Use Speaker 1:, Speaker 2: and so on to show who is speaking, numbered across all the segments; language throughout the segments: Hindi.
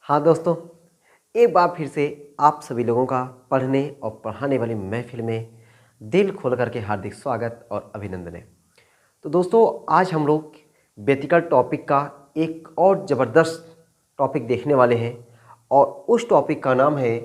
Speaker 1: हाँ दोस्तों, एक बार फिर से आप सभी लोगों का पढ़ने और पढ़ाने वाली महफिल में दिल खोल करके हार्दिक स्वागत और अभिनंदन है। तो दोस्तों, आज हम लोग व्यतिकर टॉपिक का एक और ज़बरदस्त टॉपिक देखने वाले हैं और उस टॉपिक का नाम है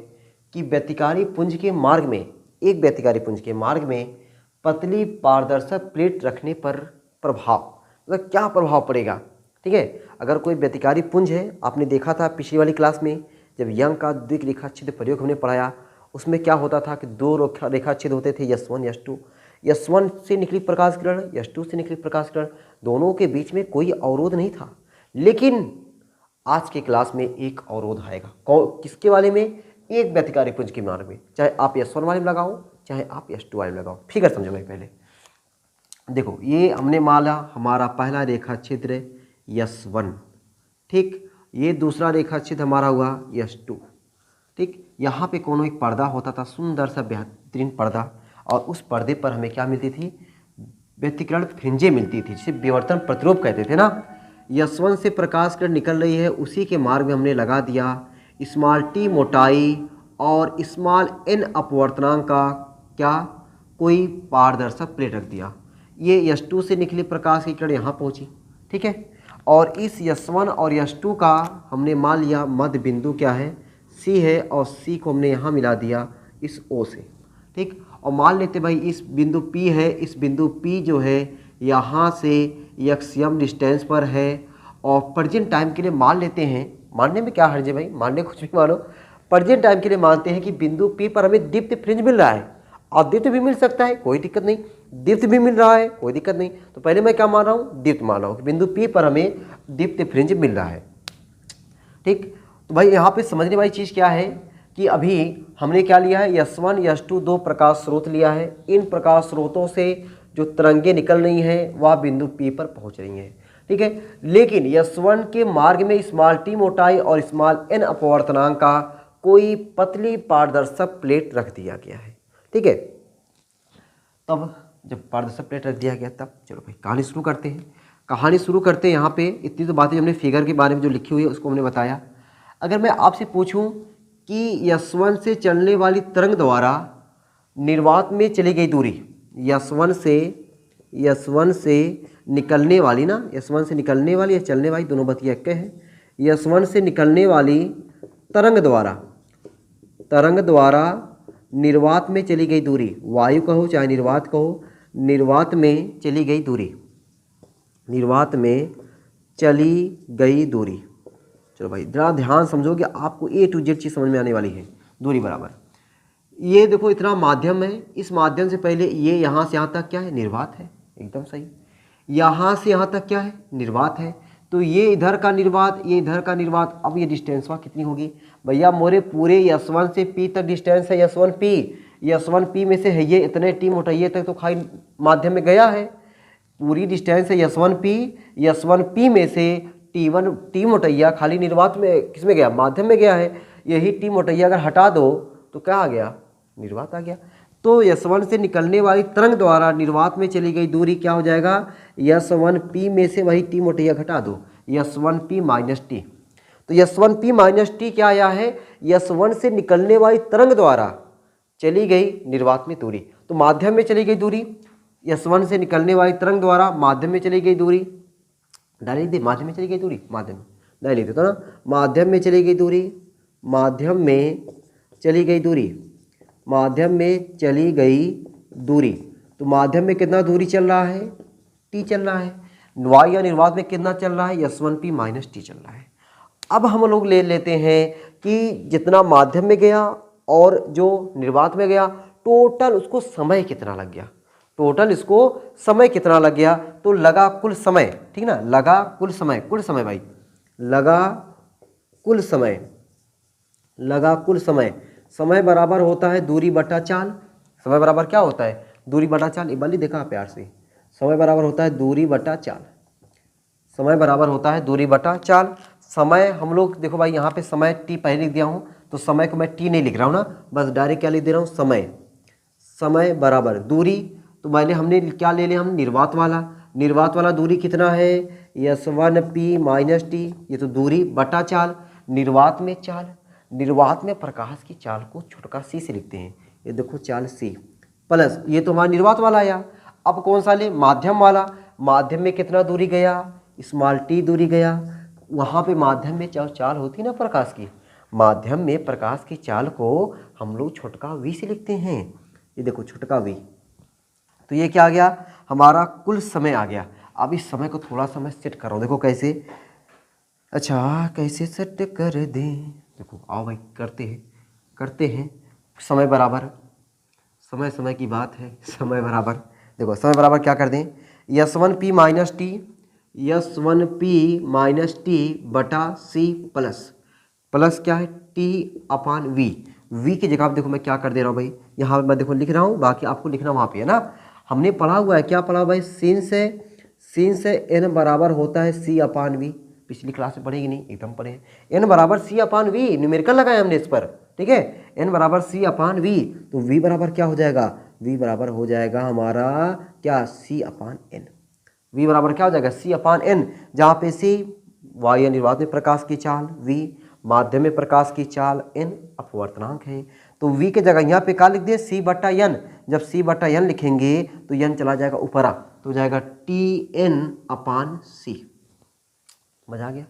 Speaker 1: कि व्यतिकारी पुंज के मार्ग में, एक व्यतिकारी पुंज के मार्ग में पतली पारदर्शक प्लेट रखने पर प्रभाव, मतलब क्या प्रभाव पड़ेगा। ठीक है, अगर कोई व्यतिकारी पुंज है, आपने देखा था पिछली वाली क्लास में जब यंग का द्विक रेखाच्छेद प्रयोग हमने पढ़ाया, उसमें क्या होता था कि दो रेखाच्छेद होते थे, S1 S2। S1 से निकली प्रकाश किरण, S2 से निकली प्रकाश किरण, दोनों के बीच में कोई अवरोध नहीं था। लेकिन आज के क्लास में एक अवरोध आएगा। किसके वाले में? एक व्यतिकारी पुंज के मार्ग में। चाहे आप S1 वाले में लगाओ, चाहे आप S2 वाले में लगाओ। फिगर समझो भाई। पहले देखो, ये हमने माला हमारा पहला रेखा क्षेत्र S1, ठीक। ये दूसरा रेखा क्षेत्र हमारा हुआ S2, ठीक। यहाँ पे कोनो एक पर्दा होता था, सुंदर सा बेहतरीन पर्दा, और उस पर्दे पर हमें क्या मिलती थी? व्यतिकरण फ्रिंजें मिलती थी, जिसे विवर्तन प्रतिरूप कहते थे ना। S1 से प्रकाश किरण निकल रही है, उसी के मार्ग में हमने लगा दिया स्मॉल t मोटाई और स्मॉल n अपवर्तनांक का क्या कोई पारदर्शक प्लेट रख दिया। ये S2 से निकली प्रकाश की किरण यहाँ पहुँची, ठीक है। और इस S1 और S2 का हमने मान लिया मध्य बिंदु क्या है? C है, और C को हमने यहाँ मिला दिया इस O से, ठीक। और मान लेते भाई इस बिंदु P है, इस बिंदु P जो है यहाँ से एक्सियम डिस्टेंस पर है, और प्रेजेंट टाइम के लिए मान लेते हैं, मानने में क्या हर्ज है भाई, मानने कुछ भी मानो, प्रेजेंट टाइम के लिए मानते हैं कि बिंदु P पर हमें दीप्त फ्रिंज मिल रहा है। अद्वितीय भी मिल सकता है, कोई दिक्कत नहीं, दीप्त भी मिल रहा है, कोई दिक्कत नहीं। तो पहले मैं क्या मान रहा हूँ? दीप्त मान रहा हूँ कि बिंदु P पर हमें दीप्त फ्रिंज मिल रहा है, ठीक। तो भाई यहाँ पे समझने वाली चीज़ क्या है कि अभी हमने क्या लिया है? S1 S2 दो प्रकाश स्रोत लिया है। इन प्रकाश स्रोतों से जो तरंगें निकल रही हैं वह बिंदु P पर पहुँच रही हैं, ठीक है। लेकिन S1 के मार्ग में स्मॉल t मोटाई और स्मॉल n अपवर्तनांक का कोई पतली पारदर्शक प्लेट रख दिया गया है, ठीक है। तब जब पारदर्शक प्लेट रख दिया गया, तब चलो भाई कहानी शुरू करते हैं। कहानी शुरू करते हैं। यहाँ पे इतनी तो बातें हमने फिगर के बारे में जो लिखी हुई है उसको हमने बताया। अगर मैं आपसे पूछूं कि S1 से चलने वाली तरंग द्वारा निर्वात में चली गई दूरी, S1 से निकलने वाली ना, S1 से निकलने वाली या चलने वाली, दोनों बात एक है। S1 से निकलने वाली तरंग द्वारा निर्वात में चली गई दूरी, वायु कहो चाहे निर्वात कहो, निर्वात में चली गई दूरी, निर्वात में चली गई दूरी। चलो भाई जरा ध्यान समझोगे, आपको A to Z चीज़ समझ में आने वाली है। दूरी बराबर, ये देखो इतना माध्यम है, इस माध्यम से पहले ये यहाँ से यहाँ तक क्या है? निर्वात है, एकदम सही। यहाँ से यहाँ तक क्या है? निर्वात है। तो ये इधर का निर्वात, ये इधर का निर्वात। अब ये डिस्टेंस वहाँ कितनी होगी भैया? मोरे पूरे S1 से P तक डिस्टेंस है S1P में से है ये इतने t मोटाई तक तो खाली माध्यम में गया है। पूरी डिस्टेंस है S1P में से T1 t मोटैया खाली निर्वात में किस में गया? माध्यम में गया है। यही t मोटैया अगर हटा दो तो क्या आ गया? निर्वात आ गया। तो S1 से निकलने वाली तरंग द्वारा निर्वात में चली गई दूरी क्या हो जाएगा? S1P में से वही t मोटैया घटा दो, S1P माइनस टी। तो S1P माइनस टी क्या आया है? S1 से निकलने वाली तरंग द्वारा चली गई निर्वात में दूरी। तो माध्यम में चली गई दूरी, S1 से निकलने वाली तरंग द्वारा माध्यम में चली गई दूरी, डायरेक्ट दे, माध्यम में चली गई दूरी, माध्यम नहीं लिखते तो ना, माध्यम में चली गई दूरी, माध्यम में चली गई दूरी, माध्यम में चली गई दूरी। तो माध्यम में कितना दूरी चल रहा है? t चल रहा है। वायु या निर्वात में कितना चल रहा है? S1P माइनस टी चल रहा है। अब हम लोग ले लेते हैं कि जितना माध्यम में गया और जो निर्वात में गया, टोटल उसको समय कितना लग गया, टोटल इसको समय कितना लग गया। तो लगा कुल समय, ठीक ना, लगा कुल समय, कुल समय भाई, लगा कुल समय, लगा कुल समय। समय बराबर होता है दूरी बटा चाल। समय बराबर क्या होता है? दूरी बटा चाल। इबाली देखा प्यार से, समय बराबर होता है दूरी बटा चाल, समय बराबर होता है दूरी बटा चाल। समय हम लोग देखो भाई, यहाँ पे समय t पहले लिख दिया हूँ, तो समय को मैं t नहीं लिख रहा हूँ ना, बस डायरेक्ट क्या लिख दे रहा हूँ? समय। समय बराबर दूरी, तो पहले हमने क्या ले लिया? हम निर्वात वाला दूरी कितना है? S1P माइनस टी, ये तो दूरी बटा चाल। निर्वात में चाल, निर्वात में प्रकाश की चाल को छोटका सी से लिखते हैं। ये देखो चाल सी प्लस ये तो हमारा निर्वात वाला आया। अब कौन सा ले, माध्यम वाला। माध्यम में कितना दूरी गया, स्मॉल टी दूरी गया। वहाँ पे माध्यम में चाल होती है ना प्रकाश की, माध्यम में प्रकाश की चाल को हम लोग छोटका वी से लिखते हैं। ये देखो छोटका वी। तो ये क्या आ गया, हमारा कुल समय आ गया। अब इस समय को थोड़ा सा मैं सेट कर रहा हूँ, देखो कैसे, अच्छा कैसे सेट कर दें, देखो आओ भाई करते हैं। समय बराबर, समय की बात है, समय बराबर, देखो समय बराबर क्या कर दें, S1P minus T, S1P minus T बटा सी प्लस क्या है टी अपान वी। वी की जगह आप देखो मैं क्या कर दे रहा हूँ भाई, यहाँ पे मैं देखो लिख रहा हूँ, बाकी आपको लिखना वहाँ पे है ना। हमने पढ़ा हुआ है, क्या पढ़ा हुआ है, सीन से एन बराबर होता है सी अपान वी। पिछली क्लास में पढ़ेगी नहीं, एकदम पढ़े हैं। एन बराबर सी अपान वी, न्यूमेरिकल लगाए हमने इस पर, ठीक है। एन बराबर सी अपान वी, तो वी बराबर क्या हो जाएगा, वी बराबर हो जाएगा हमारा क्या, सी अपान एन। वी बराबर क्या हो जाएगा, सी अपान एन, जहाँ पे सी वायु निर्वात में प्रकाश की चाल, वी माध्यम में प्रकाश की चाल, एन अपवर्तनांक है। तो वी के जगह यहाँ पे क्या लिख दिए, सी बटा एन। जब सी बटा एन लिखेंगे तो एन चला जाएगा ऊपरा, तो जाएगा टी एन अपान सी। मजा आ गया।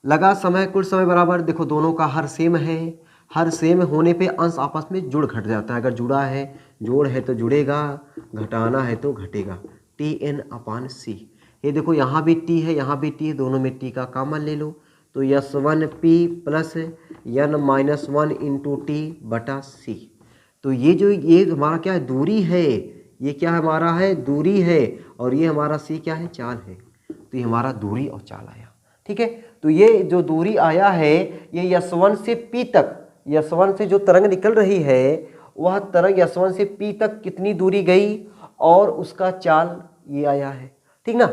Speaker 1: लगा समय कुल समय बराबर, देखो दोनों का हर सेम है, हर सेम होने पे अंश आपस में जुड़ घट जाता है। अगर जुड़ा है, जोड़ है तो जुड़ेगा, घटाना है तो घटेगा। टी एन अपान सी। ये देखो यहाँ भी टी है, यहाँ भी टी है, दोनों में टी का कॉमन ले लो, तो S1P plus N minus 1 into T बटा सी। तो ये हमारा क्या है, दूरी है, ये क्या हमारा है, दूरी है, और ये हमारा सी क्या है, चाल है। तो ये हमारा दूरी और चाल आया, ठीक है। तो ये जो दूरी आया है, ये S1 से P तक, S1 से जो तरंग निकल रही है, वह तरंग S1 से P तक कितनी दूरी गई, और उसका चाल ये आया है, ठीक ना।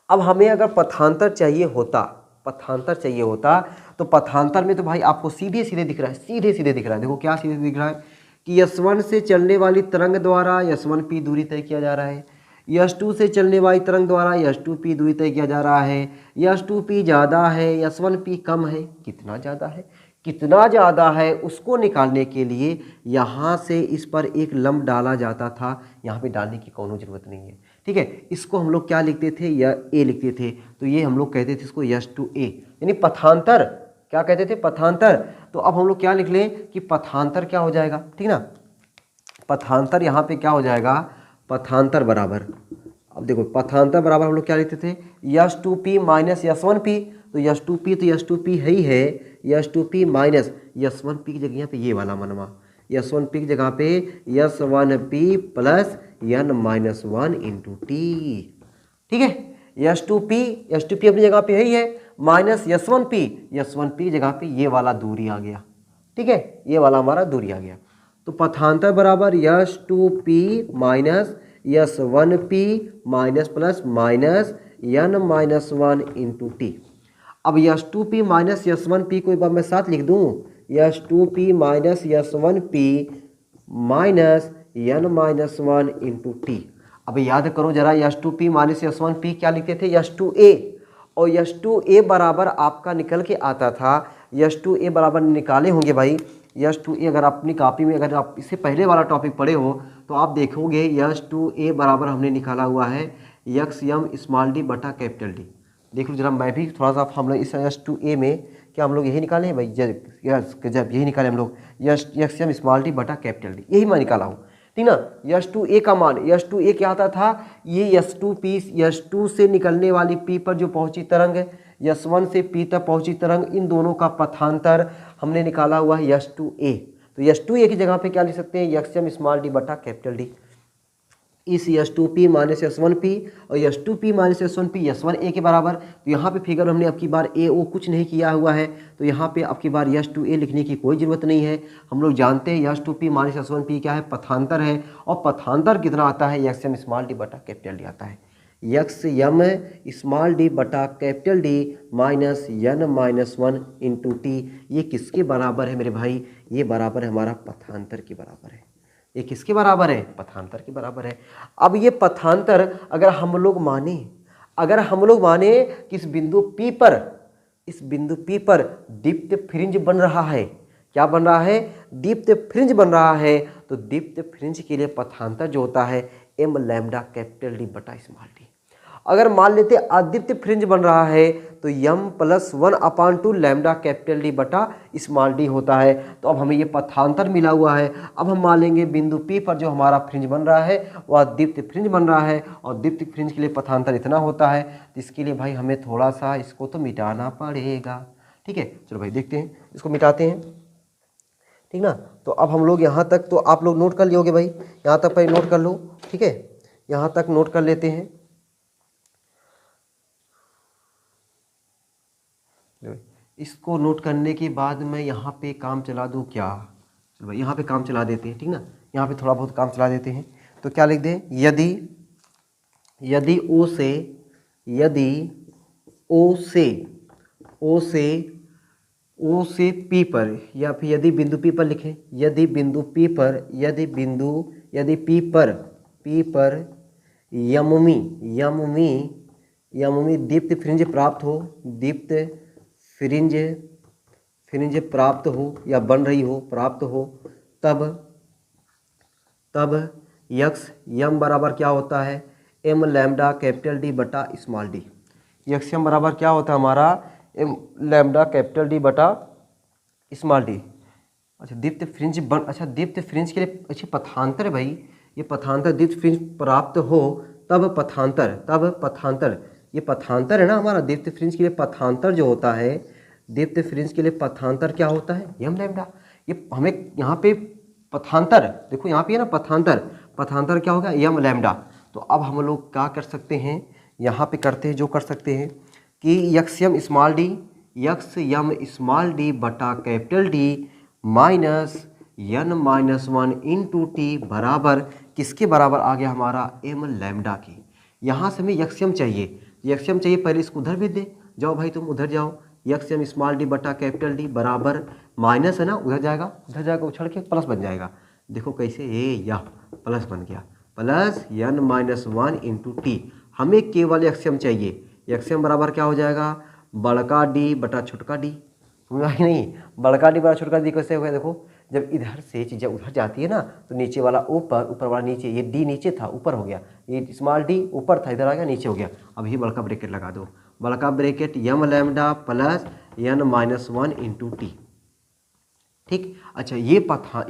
Speaker 1: अब हमें अगर पथांतर चाहिए होता तो पथांतर में तो भाई आपको सीधे सीधे दिख रहा है, सीधे सीधे दिख रहा है। देखो क्या सीधे दिख रहा है कि S1 से चलने वाली तरंग द्वारा S1P दूरी तय किया जा रहा है, S2 से चलने वाली तरंग द्वारा S2P दूरी तय किया जा रहा है। S2P ज़्यादा है, S1P कम है। कितना ज़्यादा है उसको निकालने के लिए यहाँ से इस पर एक लंब डाला जाता था, यहाँ पे डालने की कोनो ज़रूरत नहीं है, ठीक है। इसको हम लोग क्या लिखते थे, या ए लिखते थे, तो ये हम लोग कहते थे इसको S2A, यानी पथांतर। क्या कहते थे, पथांतर। तो अब हम लोग क्या लिख लें कि पथांतर क्या हो जाएगा, ठीक ना। पथांतर यहाँ पे क्या हो जाएगा, पथांतर बराबर, अब देखो पथांतर बराबर हम लोग क्या लिखते थे, S2P माइनस S1P। तो S2P है ही है, S2P माइनस S1P की जगह यहाँ पे ये वाला मनवा, S1P की जगह पे S1P plus N minus 1 into T, ठीक है। S2P अपनी जगह पे है ही है, माइनस S1P की जगह पे ये वाला दूरी आ गया, ठीक है, ये वाला हमारा दूरी आ गया। तो पथांतर बराबर S2P minus S1P minus plus minus N minus 1 into T. अब S2P माइनस S1P को एक बार मैं साथ लिख दूँ, S2P minus S1P minus N minus 1 into T. अब याद करो जरा, S2P माइनस S1P क्या लिखते थे, S2A, और S2A बराबर आपका निकल के आता था, S2A बराबर निकाले होंगे भाई। S2A अगर अपनी कॉपी में, अगर आप इससे पहले वाला टॉपिक पढ़े हो तो आप देखोगे S2A बराबर हमने निकाला हुआ है XM स्मॉल डी बटा कैपिटल डी। देख लो जरा, मैं भी थोड़ा सा, हम लोग इस S2A में क्या हम लोग यही निकाले हैं भाई, जब यही निकाले हम लोग XM स्मॉल डी बटा कैपिटल डी, यही मैं निकाला हूँ, ठीक ना। S2A का मान, S2A क्या आता था, ये S2 से निकलने वाली P पर जो पहुंची तरंग है, S1 से P तक पहुंची तरंग, इन दोनों का पथांतर हमने निकाला हुआ है S2A। तो S2A की जगह पे क्या लिख सकते हैं, XM स्मॉल डी बटा कैपिटल डी। इस S2P माइनस S1P और S2P माइनस S1P S1A के बराबर। तो यहाँ पे फिगर हमने अब की बार AO कुछ नहीं किया हुआ है, तो यहाँ पे अब की बार S2A लिखने की कोई ज़रूरत नहीं है। हम लोग जानते हैं S2P माइनस S1P क्या है, पथांतर है, और पथांतर कितना आता है, XM स्मॉल डी बटा कैपिटल डी आता है। XM स्मॉल डी बटा capital D minus N minus 1 into T. ये किसके बराबर है मेरे भाई, ये बराबर है हमारा पथांतर के बराबर है। ये किसके बराबर है, पथांतर के बराबर है। अब ये पथांतर अगर हम लोग माने कि इस बिंदु P पर इस बिंदु P पर दीप्त फ्रिंज बन रहा है। क्या बन रहा है? दीप्त फ्रिंज बन रहा है। तो दीप्त फ्रिंज के लिए पथांतर जो होता है m लैम्डा कैपिटल D बटा स्मॉल d। अगर मान लेते अदीप्त फ्रिंज बन रहा है तो m plus 1/2 lambda capital D बटा स्मॉल d होता है। तो अब हमें ये पथांतर मिला हुआ है। अब हम मान लेंगे बिंदु P पर जो हमारा फ्रिंज बन रहा है वह दीप्त फ्रिंज बन रहा है और दीप्त फ्रिंज के लिए पथांतर इतना होता है। तो इसके लिए भाई हमें थोड़ा सा इसको तो मिटाना पड़ेगा। ठीक है, चलो भाई देखते हैं, इसको मिटाते हैं। ठीक ना, तो अब हम लोग यहाँ तक तो आप लोग नोट कर लियोगे भाई, यहाँ तक भाई नोट कर लो। ठीक है, यहाँ तक नोट कर लेते हैं। इसको नोट करने के बाद मैं यहाँ पे काम चला दूँ क्या? चलो भाई यहाँ पे काम चला देते हैं। ठीक ना, यहाँ पे थोड़ा बहुत काम चला देते हैं। तो क्या लिख दें? यदि O से P पर, या फिर यदि बिंदु P पर लिखें, यदि P पर यममी दीप्त फ्रिंज प्राप्त हो, फ्रिंज प्राप्त हो या बन रही हो, प्राप्त हो, तब यम बराबर क्या होता है? m लैम्डा कैपिटल D बटा स्मॉल d। यम बराबर क्या होता है हमारा? m लैम्डा कैपिटल D बटा स्मॉल d। अच्छा, दीप्त फ्रिंज के लिए अच्छी पथांतर है भाई, ये पथांतर दीप्त फ्रिंज प्राप्त हो तब पथांतर, ये पथांतर है ना हमारा। दीप्त फ्रिंज के लिए पथांतर जो होता है, दीप्त फ्रिंज के लिए पथांतर क्या होता है? m lambda. ये हमें यहाँ पे पथांतर, देखो यहाँ पे है ना पथांतर क्या होगा? m lambda. तो अब हम लोग क्या कर सकते हैं, यहाँ पे करते हैं जो कर सकते हैं कि यम स्मॉल d बटा capital D minus n-1 into T बराबर किसके बराबर आ गया हमारा? m लैम्डा की। यहाँ से हमें यम चाहिए, पहले इसको उधर भेज दे, जाओ भाई तुम उधर जाओ। यम स्मॉल d बटा कैपिटल D बराबर माइनस है ना, उधर जाएगा उछल के प्लस बन जाएगा। देखो कैसे, यह प्लस बन गया, प्लस n-1 इंटू टी। हमें केवल यम चाहिए, यम बराबर क्या हो जाएगा? बड़का d बटा छोटका d। समझ आई नहीं? बड़का d बटा छोटका d कैसे हो गया? देखो जब इधर से चीज़ें उधर जाती है ना तो नीचे वाला ऊपर वाला नीचे, ये d नीचे था ऊपर हो गया, ये स्मॉल d ऊपर था इधर आ गया नीचे हो गया। अब ये बड़का ब्रैकेट लगा दो, बड़का bracket m lambda plus n-1 into T. ठीक, अच्छा ये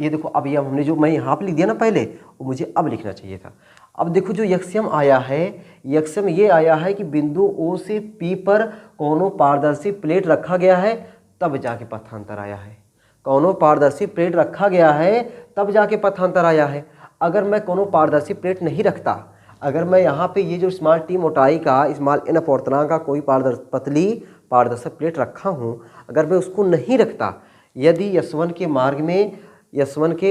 Speaker 1: देखो, अब ये हमने जो मैं यहाँ पे लिख दिया ना पहले, वो मुझे अब लिखना चाहिए था। अब देखो जो यम आया है, यम ये आया है कि बिंदु O से P पर कोनो पारदर्शी प्लेट रखा गया है तब जाके पथांतर आया है। कोनो पारदर्शी प्लेट रखा गया है तब जाके पथांतर आया है। अगर मैं कोनो पारदर्शी प्लेट नहीं रखता, अगर मैं यहाँ पे ये जो स्मॉल t मोटाई का स्मॉल n अपूर्णांक का कोई पतली पारदर्शक प्लेट रखा हूँ, अगर मैं उसको नहीं रखता, यदि यशवन के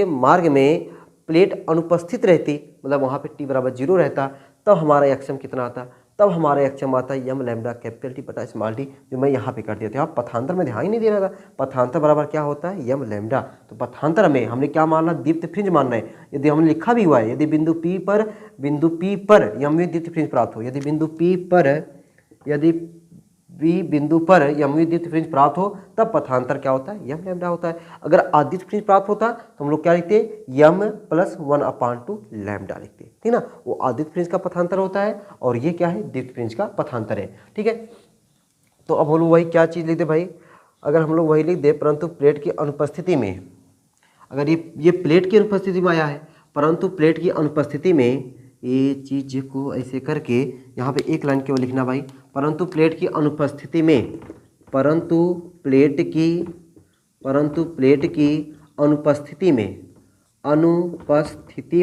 Speaker 1: मार्ग में प्लेट अनुपस्थित रहती, मतलब वहाँ पे t बराबर 0 रहता, तब हमारा यम कितना आता? तब हमारा यम आता है m लैम्डा कैपिटल T बटा स्मॉल d, जो मैं यहाँ पे कर दिया था। आप पथांतर में ध्यान ही नहीं दे रहा था। पथांतर बराबर क्या होता है? m lambda. तो पथांतर में हमने क्या मानना? दीप्त फ्रिंज मानना है। यदि हमने लिखा भी हुआ है, यदि बिंदु P पर यमवी दीप्त फ्रिंज प्राप्त हो, यदि बिंदु यमवी दीप्त फ्रिंज प्राप्त हो तब पथांतर क्या होता है? m लैम्डा होता है। अगर आदीप्त फ्रिंज प्राप्त होता तो हम लोग क्या लिखते? m प्लस 1/2 लैम्डा लिखते, ठीक ना। वो आदीप्त फ्रिंज का पथांतर होता है और ये क्या है? दीप्त फ्रिंज का पथांतर है। ठीक है, तो अब हम लोग वही क्या चीज़ लिख दे भाई? अगर हम लोग वही लिख दे, परंतु प्लेट की अनुपस्थिति में, अगर ये प्लेट की अनुपस्थिति में आया है, परंतु प्लेट की अनुपस्थिति में, ये चीज़ को ऐसे करके यहाँ पे एक लाइन केवल लिखना भाई, परंतु प्लेट की अनुपस्थिति में, परंतु प्लेट की अनुपस्थिति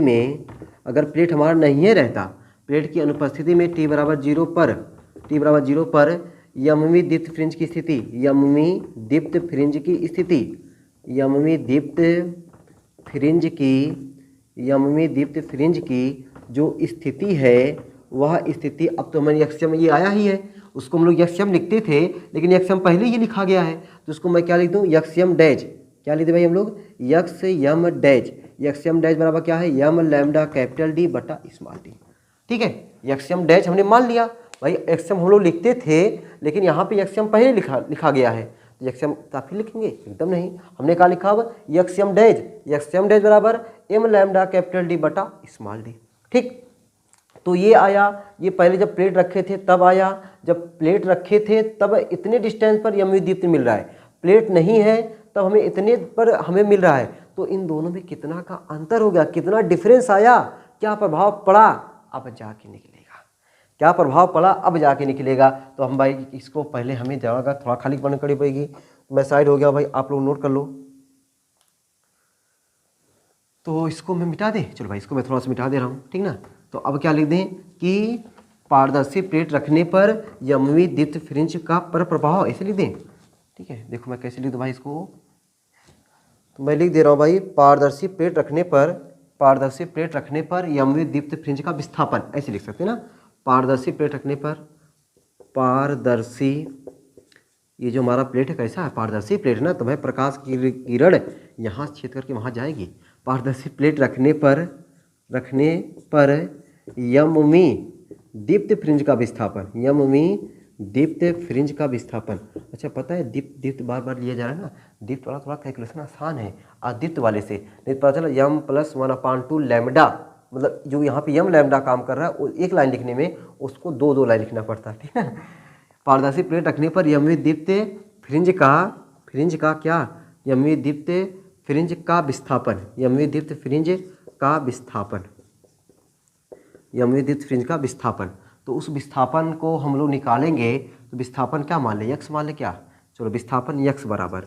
Speaker 1: में अगर प्लेट हमारा नहीं है रहता, प्लेट की अनुपस्थिति में t बराबर 0 पर यमवी दीप्त फ्रिंज की स्थिति, यमवी दीप्त फ्रिंज की जो स्थिति है, वह स्थिति, अब तो मैंने यम ये आया ही है, उसको हम लोग यम लिखते थे, लेकिन यम पहले ही लिखा गया है, तो उसको मैं क्या लिख दूँ? यम डैश। क्या लिखते भाई हम लोग? यम डैश बराबर क्या है? m लैम्डा कैपिटल D बटा स्मॉल d। ठीक है, यम डैश हमने मान लिया, भाई एक्सएम हम लोग लिखते थे, लेकिन यहाँ पे एक्सएम पहले लिखा गया है, तो एक्सएम तो फिर लिखेंगे? एकदम नहीं। हमने कहा लिखा अब एक्सएम डैश बराबर एम लैम्डा कैपिटल डी बटा स्मॉल डी। ठीक, तो ये आया, ये पहले जब प्लेट रखे थे तब आया, जब प्लेट रखे थे तब इतने डिस्टेंस पर यम दीप्त मिल रहा है, प्लेट नहीं है तब हमें इतने पर हमें मिल रहा है। तो इन दोनों में कितना का अंतर हो गया, कितना डिफरेंस आया, क्या प्रभाव पड़ा, अब जाके निकलेगा, क्या प्रभाव पड़ा अब जाके निकलेगा। तो हम भाई इसको पहले हमें जगह थोड़ा खाली बंद करनी पड़ेगी। मैं साइड हो गया भाई, आप लोग नोट कर लो। तो इसको मैं मिटा दें, चलो भाई इसको मैं थोड़ा सा मिटा दे रहा हूँ, ठीक ना। तो अब क्या लिख दें कि पारदर्शी प्लेट रखने पर यमवी दीप्त फ्रिंज का पर प्रभाव, ऐसे लिख दें। ठीक है, देखो मैं कैसे लिख दूँ भाई इसको, तो मैं लिख दे रहा हूँ भाई पारदर्शी प्लेट रखने पर यमवी दीप्त फ्रिंज का विस्थापन, ऐसे लिख सकते हैं ना। पारदर्शी प्लेट रखने पर, पारदर्शी, ये जो हमारा प्लेट है कैसा है, पारदर्शी प्लेट ना, तो भाई प्रकाश की किरण यहाँ छेद करके वहाँ जाएगी। पारदर्शी प्लेट रखने पर यमवी दीप्त फ्रिंज का विस्थापन, यमवी दीप्त फ्रिंज का विस्थापन। अच्छा पता है दीप्त बार बार लिया जा रहा है ना, दीप्त वाला थोड़ा कैलकुलेशन आसान है अदीप्त वाले से, नहीं पता चला यम प्लस 1/2 लैम्डा, मतलब जो यहाँ पे यम लैम्डा काम कर रहा है एक लाइन लिखने में उसको दो लाइन लिखना पड़ता है, ठीक है। पारदर्शी प्लेट रखने पर यमवी दीप्त फ्रिंज का क्या, यमवी दीप्त फ्रिंज का विस्थापन, यमवी दीप्त फ्रिंज का विस्थापन, यमवी दीप्त फ्रिंज का विस्थापन। तो उस विस्थापन को हम लोग निकालेंगे, तो विस्थापन क्या मान ले, यक्स मान ले क्या, चलो विस्थापन यक्स बराबर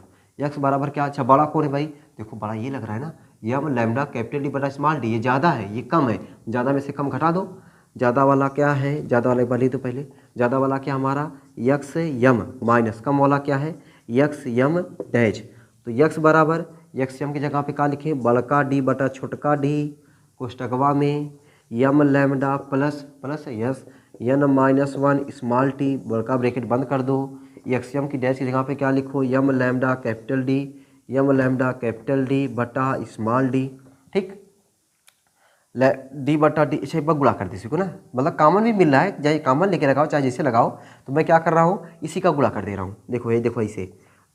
Speaker 1: क्या, अच्छा बड़ा कौन है भाई, देखो बड़ा ये लग रहा है ना, यम लैम्डा कैपिटल डी बटा स्मॉल डी, ये ज़्यादा है ये कम है, ज़्यादा में से कम घटा दो, ज़्यादा वाला क्या है, ज़्यादा वाला एक बार लिख दो पहले, ज़्यादा वाला क्या हमारा यक्स यम, माइनस कम वाला क्या है यक्स यम डैश। तो यक्स बराबर यक्स यम की जगह पे क्या लिखे, बड़का डी बटा छोटका डी, कोष्टकवा में यम लैम्डा प्लस यस यन -1 स्मॉल टी, बड़का ब्रैकेट बंद कर दो, यक्स यम की डैश की जगह पे क्या लिखो, यम लैम्डा कैपिटल डी बटा स्मॉल डी। ठीक, डी बटा डी, इसे एक बार गुणा कर दे इसको ना, मतलब कॉमन भी मिल रहा है, चाहे कॉमन लेके लगाओ चाहे जैसे लगाओ, तो मैं क्या कर रहा हूँ इसी का गुणा कर दे रहा हूँ। देखो ये देखो ऐसे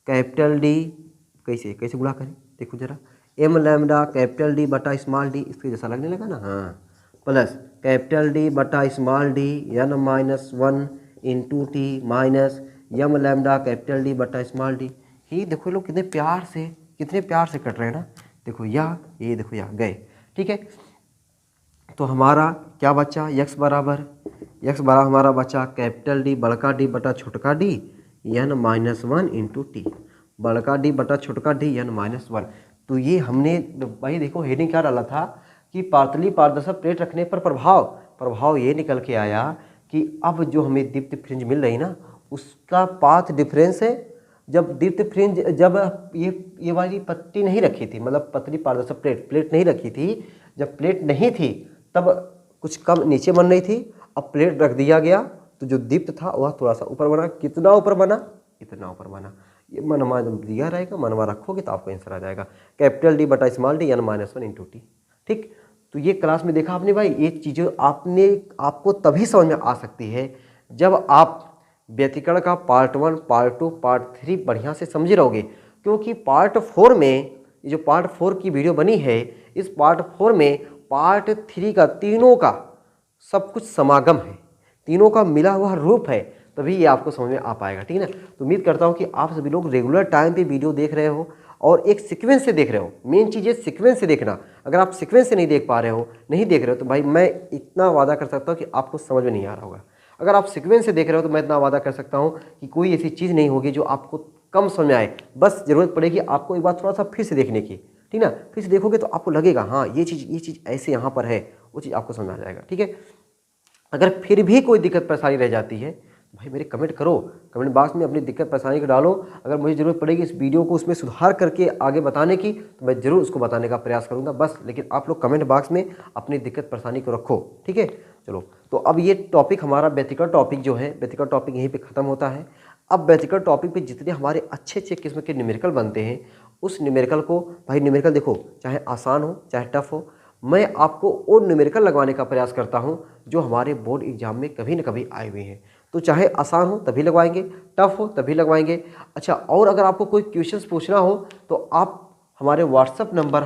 Speaker 1: कैपिटल डी कैसे गुणा करें, देखो जरा, एम लैम्डा कैपिटल डी बटा स्मॉल डी, इसके जैसा लगने लगा ना, हाँ, प्लस कैपिटल डी बटा स्मॉल डी यन -1 इंटू टी माइनस यम लैम्डा कैपिटल डी बटा स्मॉल डी। ये देखो लोग कितने प्यार से कट रहे हैं ना, देखो ये देखो यहाँ गए, ठीक है। तो हमारा क्या बचा, यक्स बराबर हमारा बचा कैपिटल डी बड़का डी बटा छोटका डी यन -1 इंटू टी, बड़का डी बटा छोटका डी यन -1। तो ये हमने भाई देखो हेडिंग क्या डाला था कि पातली पारदर्शक प्लेट रखने पर प्रभाव ये निकल के आया कि अब जो हमें दीप्त फ्रिंज मिल रही ना उसका पाथ डिफरेंस है। जब दीप्त फ्रिंज, जब ये वाली पट्टी नहीं रखी थी, मतलब पतली पारदर्शक प्लेट नहीं रखी थी, जब प्लेट नहीं थी तब कुछ कम नीचे बन रही थी, अब प्लेट रख दिया गया तो जो दीप्त था वह थोड़ा सा ऊपर बना, कितना ऊपर बना, इतना ऊपर बना। ये मनवा जब दिया रहेगा, मनवा रखोगे तो आपको आंसर आ जाएगा, कैपिटल डी बटा स्मॉल डी यन -1 इंटू टी। ठीक, तो ये क्लास में देखा आपने भाई, ये चीज़ें आपको तभी समझ में आ सकती है जब आप व्यतिकरण का पार्ट 1, पार्ट 2, पार्ट 3 बढ़िया से समझे रहोगे। क्योंकि पार्ट 4 में, ये जो पार्ट 4 की वीडियो बनी है, इस पार्ट 4 में पार्ट 3 का तीनों का सब कुछ समागम है, तीनों का मिला हुआ रूप है, तभी ये आपको समझ में आ पाएगा, ठीक है ना। तो उम्मीद करता हूँ कि आप सभी लोग रेगुलर टाइम पे वीडियो देख रहे हो और एक सीक्वेंस से देख रहे हो। मेन चीज़ है सीक्वेंस से देखना। अगर आप सीक्वेंस से नहीं देख पा रहे हो, नहीं देख रहे हो, तो भाई मैं इतना वादा कर सकता हूँ कि आपको समझ में नहीं आ रहा होगा। अगर आप सीक्वेंस से देख रहे हो तो मैं इतना वादा कर सकता हूँ कि कोई ऐसी चीज़ नहीं होगी जो आपको कम समझ में आए। बस ज़रूरत पड़ेगी आपको एक बार थोड़ा सा फिर से देखने की, ठीक ना। फिर से देखोगे तो आपको लगेगा हाँ ये चीज़ ऐसे यहाँ पर है, वो चीज़ आपको समझ में आ जाएगा, ठीक है। अगर फिर भी कोई दिक्कत परेशानी रह जाती है भाई मेरे कमेंट करो, कमेंट बॉक्स में अपनी दिक्कत परेशानी को डालो। अगर मुझे ज़रूरत पड़ेगी इस वीडियो को उसमें सुधार करके आगे बताने की तो मैं ज़रूर उसको बताने का प्रयास करूंगा। बस लेकिन आप लोग कमेंट बॉक्स में अपनी दिक्कत परेशानी को रखो, ठीक है। चलो, तो अब ये टॉपिक हमारा व्यतिकरण टॉपिक जो है, व्यतिकरण टॉपिक यहीं पर ख़त्म होता है। अब व्यतिकरण टॉपिक पर जितने हमारे अच्छे किस्म के न्यूमेरिकल बनते हैं, उस न्यूमेरिकल को भाई, न्यूमेरिकल देखो चाहे आसान हो चाहे टफ हो, मैं आपको वो न्यूमेरिकल लगवाने का प्रयास करता हूँ जो हमारे बोर्ड एग्जाम में कभी न कभी आए हुए हैं। तो चाहे आसान हो तभी लगवाएंगे, टफ हो तभी लगवाएंगे। अच्छा, और अगर आपको कोई क्वेश्चंस पूछना हो तो आप हमारा व्हाट्सअप नंबर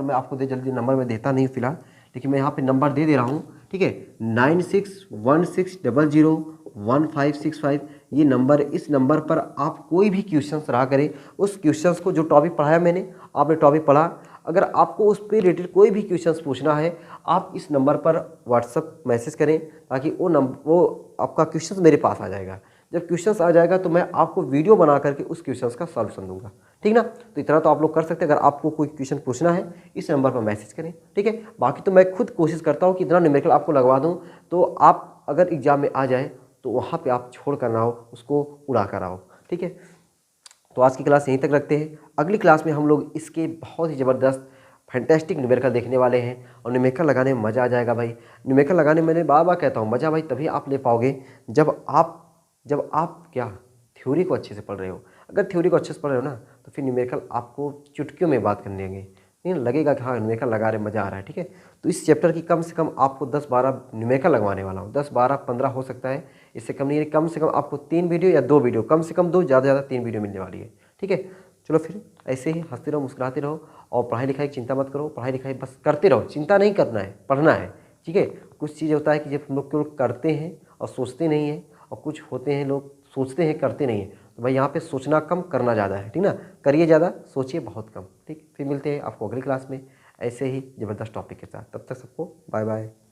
Speaker 1: मैं आपको जल्दी नंबर मैं देता नहीं फिलहाल, लेकिन मैं यहाँ पे नंबर दे दे रहा हूँ, ठीक है। 9616001565 ये नंबर, इस नंबर पर आप कोई भी क्वेश्चंस रहा करें, उस क्वेश्चंस को जो टॉपिक पढ़ाया मैंने, आपने टॉपिक पढ़ा, अगर आपको उस पे रिलेटेड कोई भी क्वेश्चंस पूछना है, आप इस नंबर पर व्हाट्सअप मैसेज करें, ताकि वो आपका क्वेश्चंस मेरे पास आ जाएगा। जब क्वेश्चंस आ जाएगा तो मैं आपको वीडियो बना करके उस क्वेश्चंस का सॉल्यूशन दूंगा, ठीक ना। तो इतना तो आप लोग कर सकते हैं। अगर आपको कोई क्वेश्चन पूछना है इस नंबर पर मैसेज करें, ठीक है। बाकी तो मैं खुद कोशिश करता हूँ कि इतना न्यूमेरिकल आपको लगवा दूँ, तो आप अगर एग्जाम में आ जाए तो वहाँ पे आप छोड़ कर ना हो, उसको उड़ा कर आओ, ठीक है। तो आज की क्लास यहीं तक रखते हैं। अगली क्लास में हम लोग इसके बहुत ही ज़बरदस्त फैंटेस्टिक न्यूमेरिकल देखने वाले हैं, और न्यूमेरिकल लगाने में मज़ा आ जाएगा भाई। न्यूमेरिकल लगाने में मैंने बार बार कहता हूँ, मज़ा भाई तभी आप ले पाओगे जब आप क्या थ्योरी को अच्छे से पढ़ रहे हो। अगर थ्योरी को अच्छे से पढ़ रहे हो ना, तो फिर न्यूमेरिकल आपको चुटकियों में बात करने देंगे, नहीं लगेगा कि हाँ न्यूमेरिकल लगा रहे, मज़ा आ रहा है, ठीक है। तो इस चैप्टर की कम से कम आपको 10-12 न्यूमेरिकल लगवाने वाला हूँ, 10-12-15 हो सकता है, इससे कम नहीं है। कम से कम आपको 3 वीडियो या 2 वीडियो, कम से कम 2, ज़्यादा से ज़्यादा 3 वीडियो मिलने वाली है, ठीक है। चलो फिर ऐसे ही हंसते रहो, मुस्कुराते रहो, और पढ़ाई लिखाई की चिंता मत करो। पढ़ाई लिखाई बस करते रहो, चिंता नहीं करना है, पढ़ना है, ठीक है। कुछ चीज़ होता है कि जब हम लोग केवल करते हैं और सोचते नहीं हैं, और कुछ होते हैं लोग सोचते हैं करते नहीं हैं। तो भाई यहाँ पे सोचना कम, करना ज़्यादा है, ठीक ना। करिए ज़्यादा, सोचिए बहुत कम, ठीक। फिर मिलते हैं आपको अगली क्लास में ऐसे ही ज़बरदस्त टॉपिक के साथ। तब तक सबको बाय बाय।